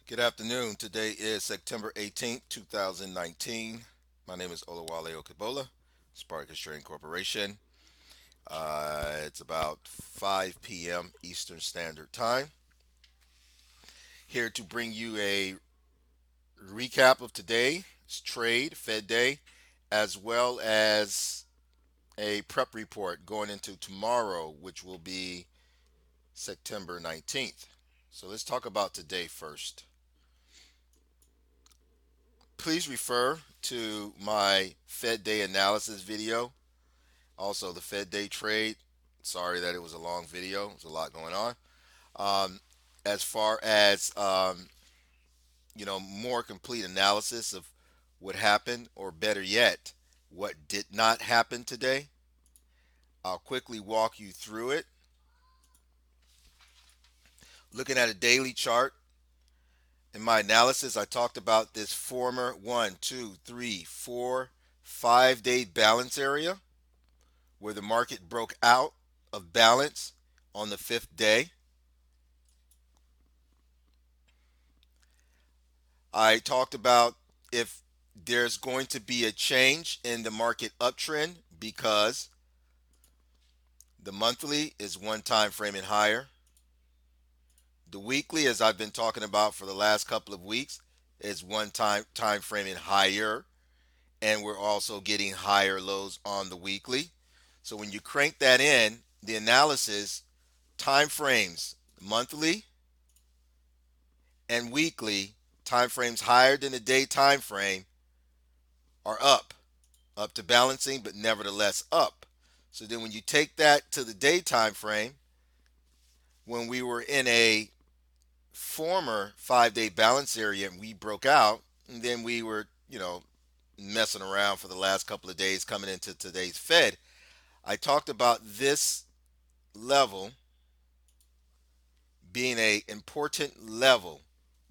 Good afternoon. Today is September 18th, 2019. My name is Olawale Okebola, Spartacus Trading Corporation. It's about 5 p.m. Eastern Standard Time. Here to bring you a recap of today's trade, Fed Day, as well as a prep report going into tomorrow, which will be September 19th. So let's talk about today first. Please refer to my Fed Day analysis video. Also, the Fed Day trade. Sorry that it was a long video. There's a lot going on. Um, as far as more complete analysis of what happened, or better yet, what did not happen today. I'll quickly walk you through it. Looking at a daily chart, in my analysis, I talked about this former 5-day balance area where the market broke out of balance on the fifth day. I talked about if there's going to be a change in the market uptrend because the monthly is one time frame and higher. The weekly, as I've been talking about for the last couple of weeks, is one time frame and higher, and we're also getting higher lows on the weekly. So when you crank that in, the analysis time frames, monthly and weekly time frames higher than the day time frame are up to balancing, but nevertheless up. So then when you take that to the day time frame, when we were in a former 5-day balance area and we broke out, and then we were, messing around for the last couple of days coming into today's Fed. I talked about this level being a important level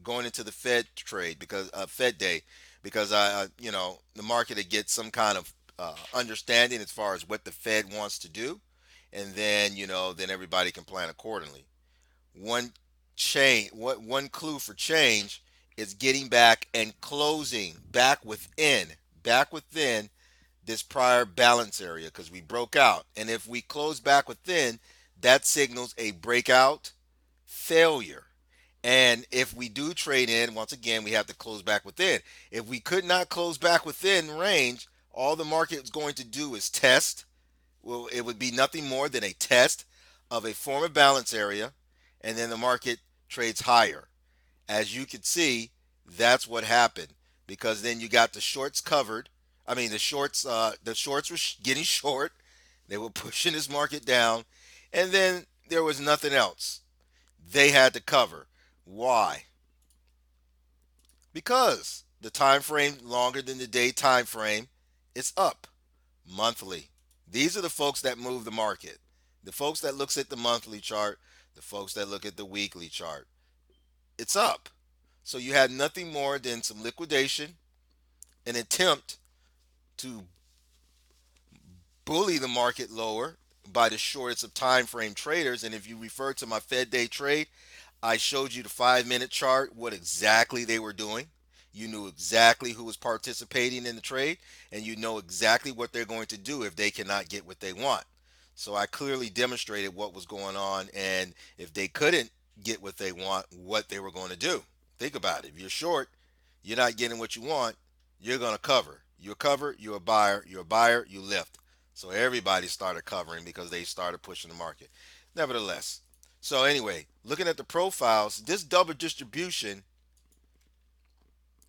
going into the Fed trade because Fed day, because the market would get some kind of understanding as far as what the Fed wants to do, and then then everybody can plan accordingly. One clue for change is getting back and closing back within this prior balance area because we broke out, and if we close back within, that signals a breakout failure. And if we do trade in, once again, we have to close back within. If we could not close back within range, all the market is going to do is test. Well, it would be nothing more than a test of a former balance area, and then the market trades higher. As you can see, that's what happened because then you got the shorts covered. I mean, the shorts were getting short. They were pushing this market down, and then there was nothing else. They had to cover. Why? Because the time frame longer than the day time frame is up monthly. These are the folks that move the market. The folks that looks at the monthly chart, the folks that look at the weekly chart. It's up. So you had nothing more than some liquidation, an attempt to bully the market lower by the shortest of time frame traders. And if you refer to my Fed day trade, I showed you the 5 minute chart, what exactly they were doing. You knew exactly who was participating in the trade, and you know exactly what they're going to do if they cannot get what they want. So I clearly demonstrated what was going on, and if they couldn't get what they want, what they were going to do. Think about it. If you're short, you're not getting what you want, you're going to cover. You're a cover, you're a buyer, you lift. So everybody started covering because they started pushing the market. Nevertheless, so anyway, looking at the profiles, this double distribution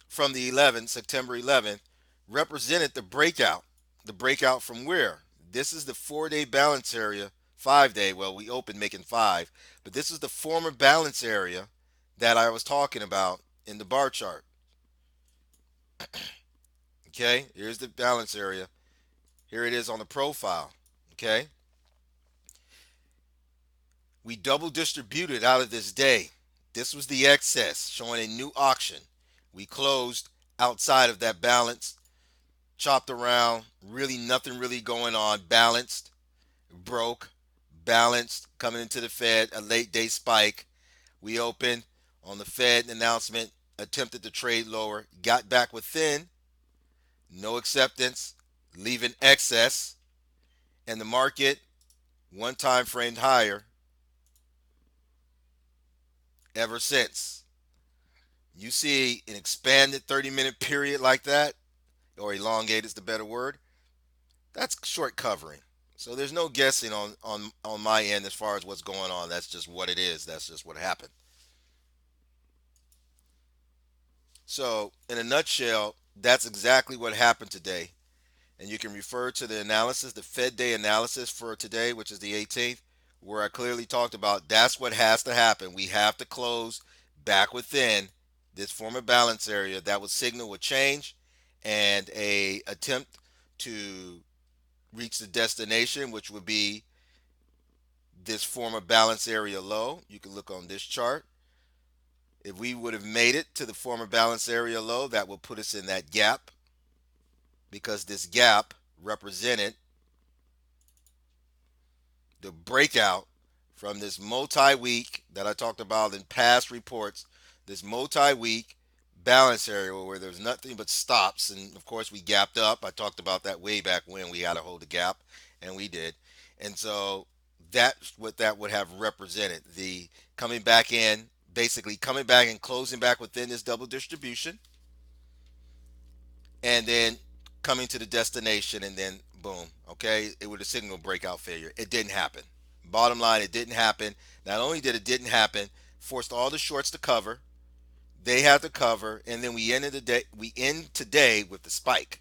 from the 11th, September 11th, represented the breakout. The breakout from where? This is the 4-day balance area, 5-day. Well, we opened making five, but this is the former balance area that I was talking about in the bar chart. Okay, here's the balance area. Here it is on the profile. Okay, we double distributed out of this day. This was the excess showing a new auction. We closed outside of that balance, chopped around, really nothing really going on, balanced, broke, balanced, coming into the Fed, a late day spike. We opened on the Fed announcement, attempted to trade lower, got back within, no acceptance, leaving excess, and the market one time framed higher ever since. You see an expanded 30-minute period like that, or elongate is the better word, that's short covering. So there's no guessing on my end as far as what's going on. That's just what it is. That's just what happened. So in a nutshell, that's exactly what happened today. And you can refer to the analysis, the Fed Day analysis for today, which is the 18th, where I clearly talked about that's what has to happen. We have to close back within this former balance area that would signal a change and a attempt to reach the destination, which would be this former balance area low. You can look on this chart. If we would have made it to the former balance area low, that would put us in that gap, because this gap represented the breakout from this multi-week that I talked about in past reports, this multi-week balance area where there's nothing but stops. And of course we gapped up. I talked about that way back when we had to hold the gap, and we did. And so that's what that would have represented. The coming back in, basically coming back and closing back within this double distribution, and then coming to the destination, and then boom, okay, it would have signal breakout failure. It didn't happen. Bottom line, it didn't happen. Not only did it didn't happen, forced all the shorts to cover. They had to cover, and then we ended the day. We end today with the spike.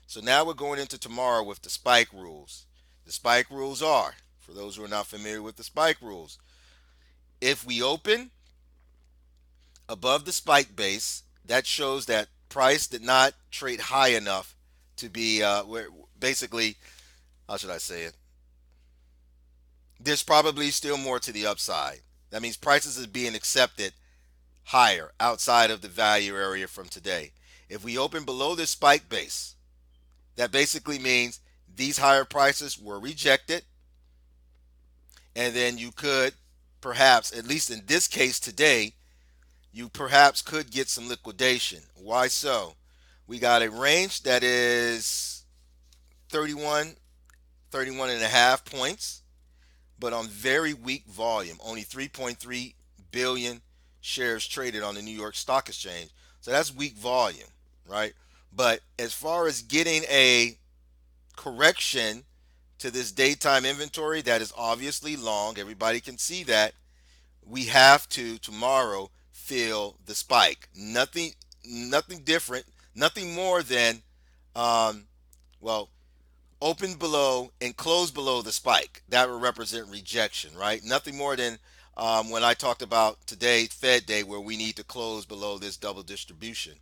So now we're going into tomorrow with the spike rules. The spike rules are, for those who are not familiar with the spike rules, if we open above the spike base, that shows that price did not trade high enough to be where basically, how should I say it? There's probably still more to the upside. That means prices is being accepted higher outside of the value area from today. If we open below this spike base, that basically means these higher prices were rejected, and then you could perhaps, at least in this case today, you perhaps could get some liquidation. Why so? We got a range that is 31, 31 and a half points, but on very weak volume, only 3.3 billion shares traded on the New York Stock Exchange. So that's weak volume, right? But as far as getting a correction to this daytime inventory that is obviously long, everybody can see that, we have to tomorrow fill the spike. Nothing different, nothing more than um, well, open below and close below the spike. That would represent rejection, right? Nothing more than when I talked about today, Fed Day, where we need to close below this double distribution.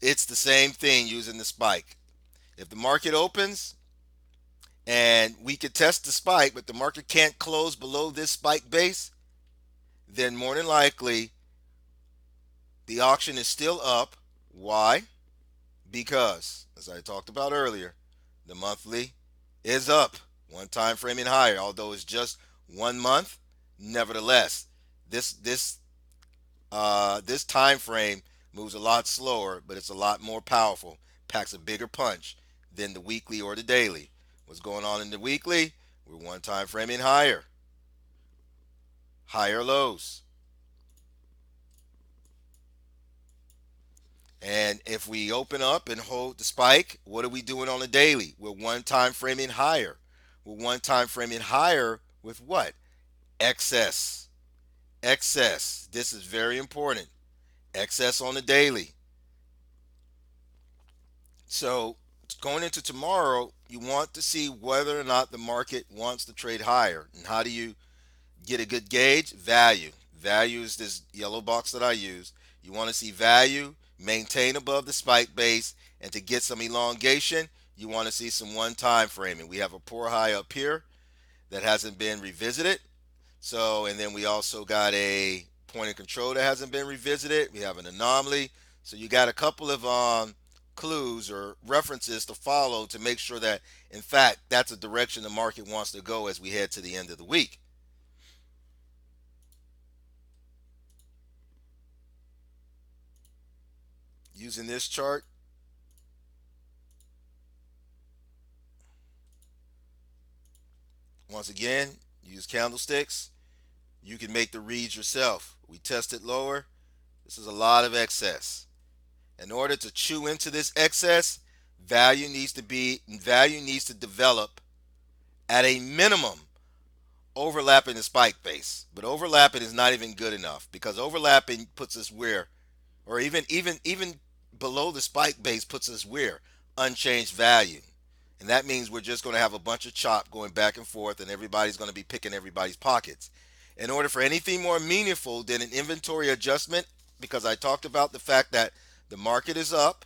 It's the same thing using the spike. If the market opens and we could test the spike, but the market can't close below this spike base, then more than likely the auction is still up. Why? Because, as I talked about earlier, the monthly is up one time framing higher. Although it's just 1 month, nevertheless, this time frame moves a lot slower, but it's a lot more powerful, packs a bigger punch than the weekly or the daily. What's going on in the weekly? We're one time framing higher, higher lows. And if we open up and hold the spike, what are we doing on the daily? We're one time framing higher. We're one time framing higher with what? Excess. Excess. This is very important. Excess on the daily. So going into tomorrow, you want to see whether or not the market wants to trade higher. And how do you get a good gauge? Value. Value is this yellow box that I use. You want to see value maintain above the spike base, and to get some elongation, you want to see some one time framing. We have a poor high up here that hasn't been revisited. So, and then we also got a point of control that hasn't been revisited. We have an anomaly. So you got a couple of clues or references to follow to make sure that, in fact, that's a direction the market wants to go as we head to the end of the week. Using this chart, once again, use candlesticks. You can make the reads yourself. We tested lower. This is a lot of excess. In order to chew into this excess, value needs to develop at a minimum overlapping the spike base. But overlapping is not even good enough because overlapping puts us where, or even below the spike base puts us where, unchanged value. And that means we're just going to have a bunch of chop going back and forth, and everybody's going to be picking everybody's pockets. In order for anything more meaningful than an inventory adjustment, because I talked about the fact that the market is up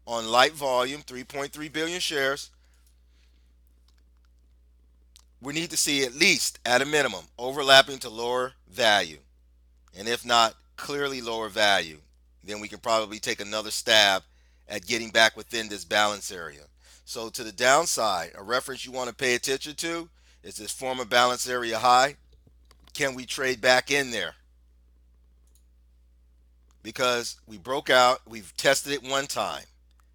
on light volume, 3.3 billion shares, we need to see at least, at a minimum, overlapping to lower value. And if not, clearly lower value. Then we can probably take another stab at getting back within this balance area. So to the downside, a reference you want to pay attention to is this former balance area high. Can we trade back in there? Because we broke out, we've tested it one time.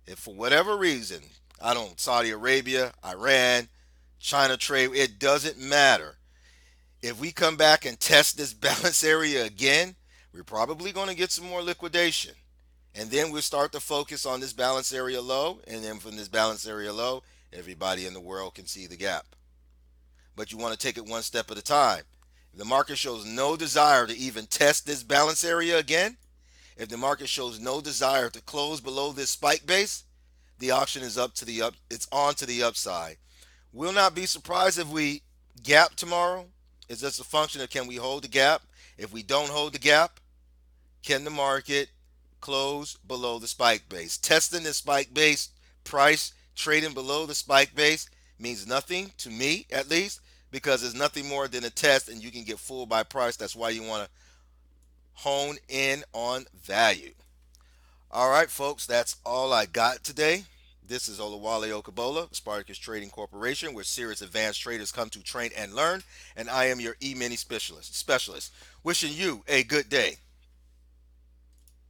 If for whatever reason, I don't, Saudi Arabia, Iran, China trade, it doesn't matter. If we come back and test this balance area again, we're probably going to get some more liquidation. And then we'll start to focus on this balance area low. And then from this balance area low, everybody in the world can see the gap. But you want to take it one step at a time. If the market shows no desire to even test this balance area again, if the market shows no desire to close below this spike base, the auction is it's on to the upside. Will not be surprised if we gap tomorrow. It's just a function of can we hold the gap? If we don't hold the gap, can the market close below the spike base? Testing the spike base price, trading below the spike base means nothing to me at least because it's nothing more than a test and you can get fooled by price. That's why you want to hone in on value. All right, folks, that's all I got today. This is Olawale Okabola, Spartacus Trading Corporation, where serious advanced traders come to train and learn, and I am your e-mini specialist. Wishing you a good day.